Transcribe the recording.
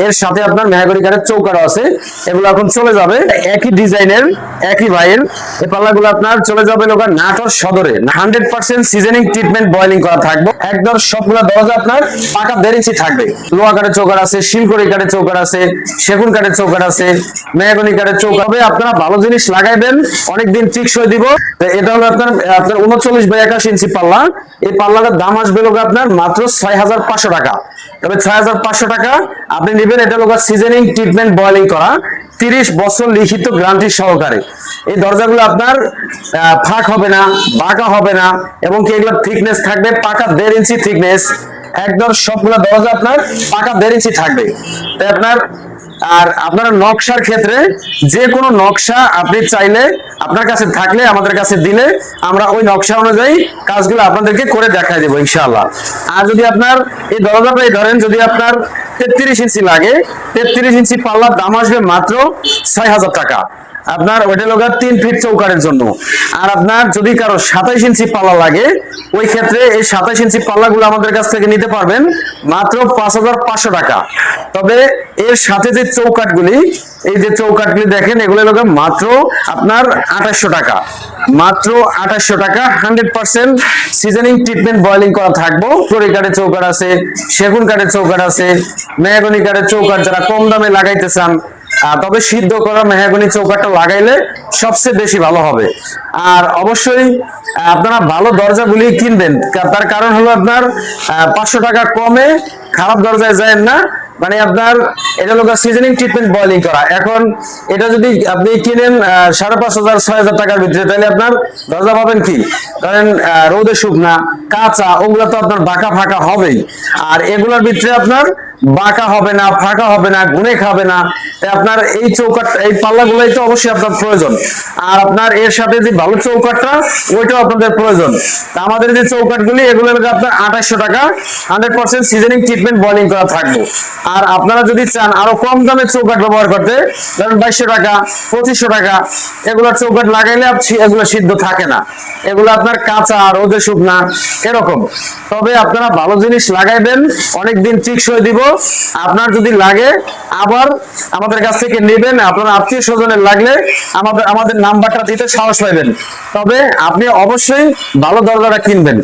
এর সাথে আপনার মেহগনি কাঠের চৌকাঠও আছে, এগুলো এখন চলে যাবে একই ডিজাইনের একই ভাইয়ের। এই পাল্লাগুলো আপনার চলে যাবে লোক নাটোর সদরে। 100% সিজনিং ট্রিটমেন্ট বয়েলিং করা থাকবে। একদম সবগুলো দরজা আপনার পাকা 1.5 ইঞ্চি থাকবে। লোহা কাঠের চৌকাঠ আছে, শিলকড়ি কাঠের চৌকাঠ আছে, সেগুন কাঠের চৌকাঠ আছে, মেহগনি কাঠের চৌকাঠ। তবে আপনারা ভালো জিনিস লাগাইবেন, অনেকদিন টিকসই দিব। এটা হলো আপনার 39/81 ইঞ্চি পাল্লা। এই পাল্লাটার দাম আসবে লোক আপনার মাত্র 6500 টাকা। তবে 6500 টাকা আপনি নেবেন। এটা লোক সিজনিং ট্রিটমেন্ট বয়েলিং করা 30 বছর লিখিত গ্যারান্টি সহকারে। এই দরজাগুলো আপনার ফাঁক হবে না, বাঁকা হবে না, এবং কি এগুলোর থিকনেস থাকবে পাকা 1.5 ইঞ্চি থিকনেস। একদম সবগুলো দরজা আপনার পাকা 1.5 ইঞ্চি থাকবে। তাই আপনার আর আপনার নকশার ক্ষেত্রে যে কোনো নকশা আপনি চাইলে আপনার কাছে থাকলে আমাদের কাছে দিলে আমরা ওই নকশা অনুযায়ী কাজগুলো আপনাদেরকে করে দেখাই দেবো ইনশাআল্লাহ। আর যদি আপনার এই দরজাটাই ধরেন, যদি আপনার 33 ইঞ্চি লাগে, 33 ইঞ্চি পাল্লার দাম আসবে মাত্র 6000 টাকা আপনার। ওইটা লোক 3 ফিট চৌকাঠের জন্য। আর আপনার যদি কারো 27 ইঞ্চি পাল্লা লাগে, ওই ক্ষেত্রে এই 27 ইঞ্চি পাল্লাগুলো আমাদের কাছ থেকে নিতে পারবেন মাত্র 5500 টাকা। তবে এর সাথে যে চৌকাঠগুলি, এই যে চৌকাঠগুলি দেখেন, এগুলো লোক মাত্র আপনার 2800 টাকা। মাত্র 2800 টাকা। 100% সিজনিং ট্রিটমেন্ট বয়েলিং করা থাকবো। কড়ি কাঠের চৌকাঠ আছে, সেগুন কাঠের চৌকাঠ আছে, মেহগনি কাঠের চৌকাঠ যারা কম দামে লাগাইতে চান, তবে সিদ্ধ করা মেহগনি চৌকাঠটা লাগাইলে সবচেয়ে বেশি ভালো হবে। আর অবশ্যই আপনারা ভালো দরজাগুলি কিনবেন, তার কারণ হলো আপনার 500 টাকা কমে খারাপ দরজায় যায় না। মানে আপনার এটা হলো সিজনিং ট্রিটমেন্ট বয়েলিং করা। এখন এটা যদি আপনি কিনেন 5500-6000 টাকার ভিতরে, তাহলে আপনার দরজা পাবেন কি ধরেন রোদে শুকনা কাঁচা, ওগুলো তো আপনার বাঁকা ফাঁকা হবেই। আর এগুলোর ভিতরে আপনার বাঁকা হবে না, ফাঁকা হবে না, গুনে খাবে না। তাই আপনার এই চৌকাঠ, এই পাল্লাগুলোই তো অবশ্যই আপনার প্রয়োজন। আর আপনার এর সাথে যে ভালো চৌকাঠটা, ওইটাও আপনাদের প্রয়োজন। তা আমাদের যে চৌকাঠগুলি, এগুলো আপনার 2800 টাকা। 100% সিজনিং ট্রিটমেন্ট বয়েলিং করা থাকবে। আর আপনারা যদি চান আরো কম দামে চৌকাঠ ব্যবহার করতে, ধরেন 2200 টাকা, 2500 টাকা, এগুলোর চৌকাঠ লাগাইলে এগুলো সিদ্ধ থাকে না, এগুলো আপনার কাঁচা রোদে শুকনা এরকম। তবে আপনারা ভালো জিনিস লাগাইবেন, অনেকদিন টিকসই দিব। আপনার যদি লাগে আবার আমাদের কাছ থেকে নেবেন। আপনার আত্মীয় স্বজনের লাগলে আমাদের নাম্বারটা দিতে সাহস পাইবেন। তবে আপনি অবশ্যই ভালো দরজাটা কিনবেন।